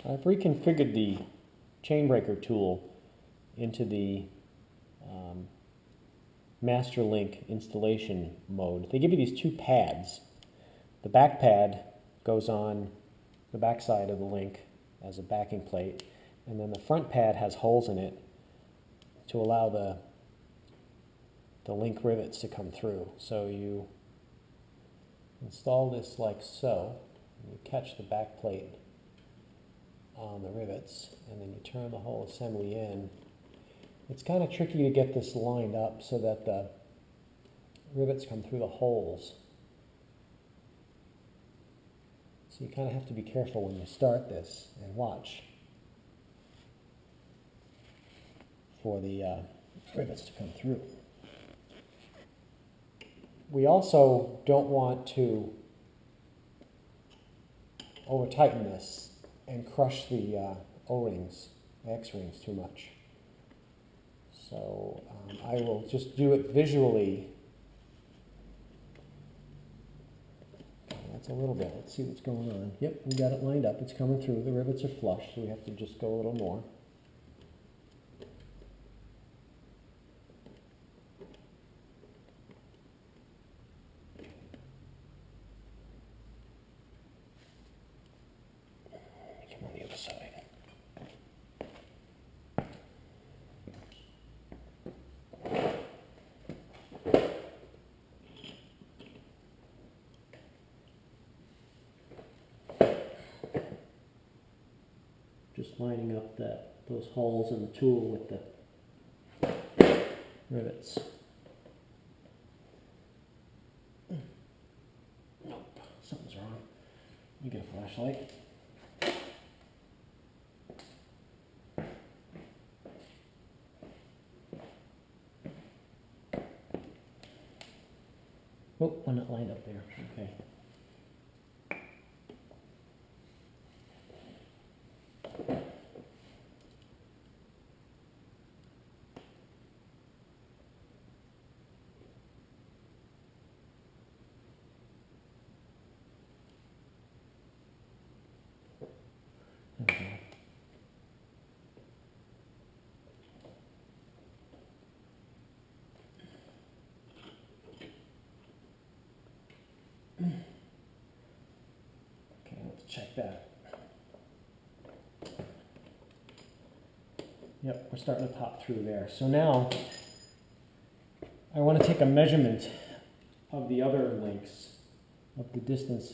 I've reconfigured the chain breaker tool into the master link installation mode. They give you these two pads. The back pad goes on the back side of the link as a backing plate, and then the front pad has holes in it to allow the link rivets to come through. So you install this like so, and you catch the back plate on the rivets, and then you turn the whole assembly in. It's kind of tricky to get this lined up so that the rivets come through the holes. So you kind of have to be careful when you start this and watch for the rivets to come through. We also don't want to over tighten this and crush the O-rings, the X-rings too much. So I will just do it visually. That's a little bit. Let's see what's going on. Yep, we got it lined up. It's coming through. The rivets are flush, so we have to just go a little more. Come on the other side. Just lining up those holes in the tool with the rivets. Nope, something's wrong. You get a flashlight. Oh, one not lined up there. Okay. Okay. Okay, let's check that. Yep, we're starting to pop through there. So now I want to take a measurement of the other links, of the distance,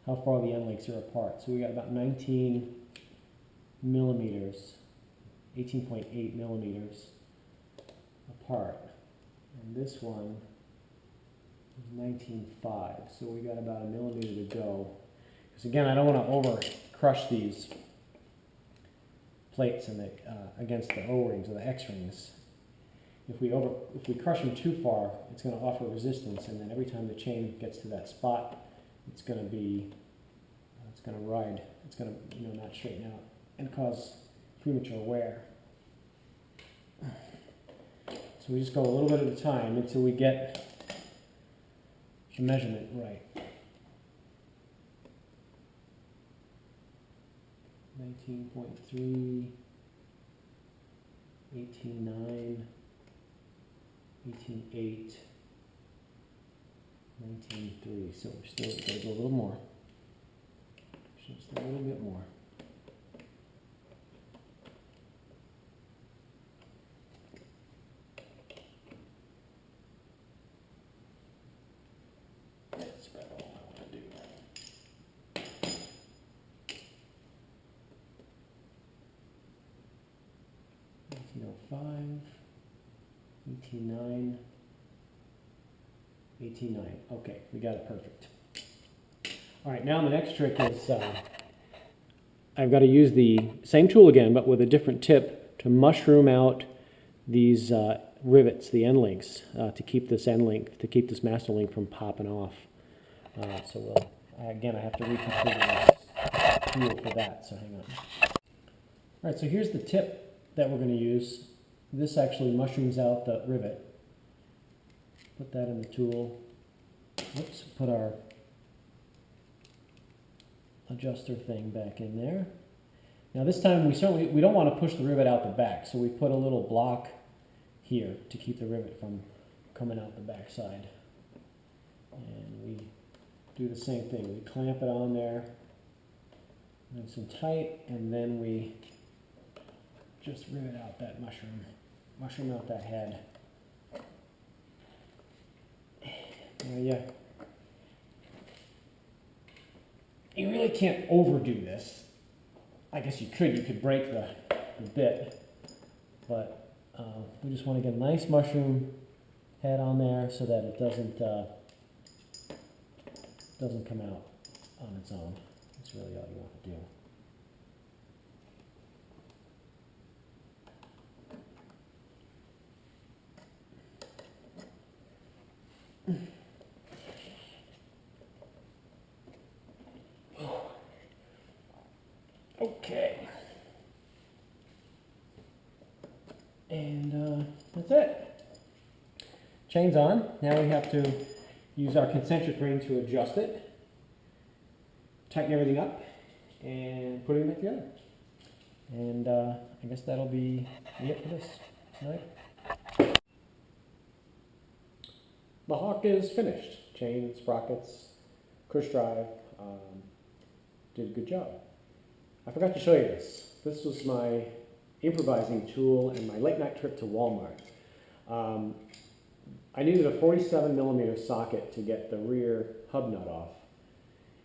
how far the end links are apart. So we got about 19 millimeters, 18.8 millimeters apart. And this one is 19.5. So we got about a millimeter to go. Because again, I don't want to over crush these plates and against the O-rings or the X-rings. If we crush them too far, it's going to offer resistance, and then every time the chain gets to that spot, it's going to ride. It's going to not straighten out and cause premature wear. So we just go a little bit at a time until we get the measurement right. 19.3, 18.9, 18.8, 19.3. So we're still going to go a little more. Just a little bit more. That's about all I want to do. 19.05, 18.9, 18.9. Okay, we got it perfect. All right, now the next trick is I've got to use the same tool again, but with a different tip to mushroom out these rivets, the end links, to keep this master link from popping off. So again, I have to reconfigure this tool for that, so hang on. All right, so here's the tip that we're going to use. This actually mushrooms out the rivet. Put that in the tool. Oops, put our adjuster thing back in there. Now this time we don't want to push the rivet out the back, so we put a little block here to keep the rivet from coming out the back side. And we do the same thing. We clamp it on there nice and tight, and then we just rivet out that mushroom out that head. Yeah. You really can't overdo this. I guess you could break the bit, but we just want to get a nice mushroom head on there so that it doesn't come out on its own. That's really all you want to do. Okay, and that's it. Chain's on. Now we have to use our concentric ring to adjust it, tighten everything up, and put it back together. And I guess that'll be it for this tonight. The hawk is finished. Chain, sprockets, push drive, did a good job. I forgot to show you this. This was my improvising tool and my late night trip to Walmart. I needed a 47mm socket to get the rear hub nut off.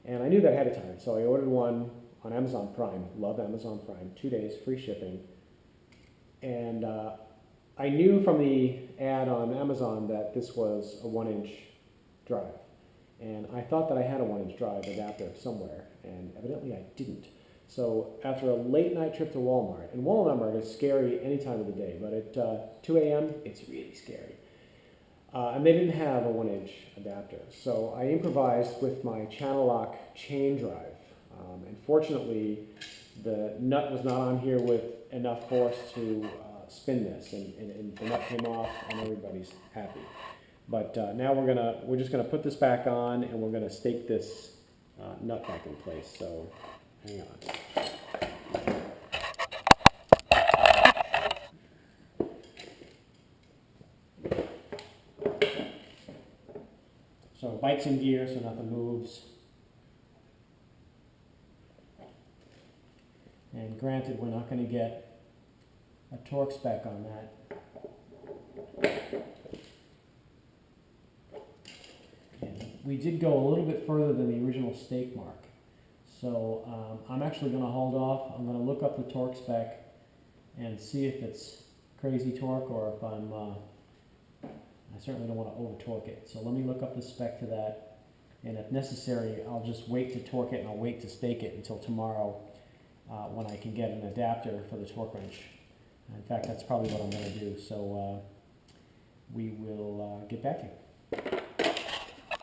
And I knew that ahead of time, so I ordered one on Amazon Prime. Love Amazon Prime. 2 days, free shipping. And I knew from the ad on Amazon that this was a 1-inch drive. And I thought that I had a 1-inch drive adapter somewhere, and evidently I didn't. So after a late night trip to Walmart, and Walmart is scary any time of the day, but at 2 a.m. it's really scary. And they didn't have a 1-inch adapter. So I improvised with my channel lock chain drive. And fortunately, the nut was not on here with enough force to spin this, and the nut came off, and everybody's happy. But now we're just gonna put this back on, and we're gonna stake this nut back in place. So hang on. So bike's in gear, so nothing moves. And granted, we're not going to get a torque spec on that. And we did go a little bit further than the original stake mark. So I'm actually going to hold off. I'm going to look up the torque spec and see if it's crazy torque, or if I certainly don't want to over torque it. So let me look up the spec to that, and if necessary, I'll just wait to torque it, and I'll wait to stake it until tomorrow when I can get an adapter for the torque wrench. In fact, that's probably what I'm going to do. So we will get back to you.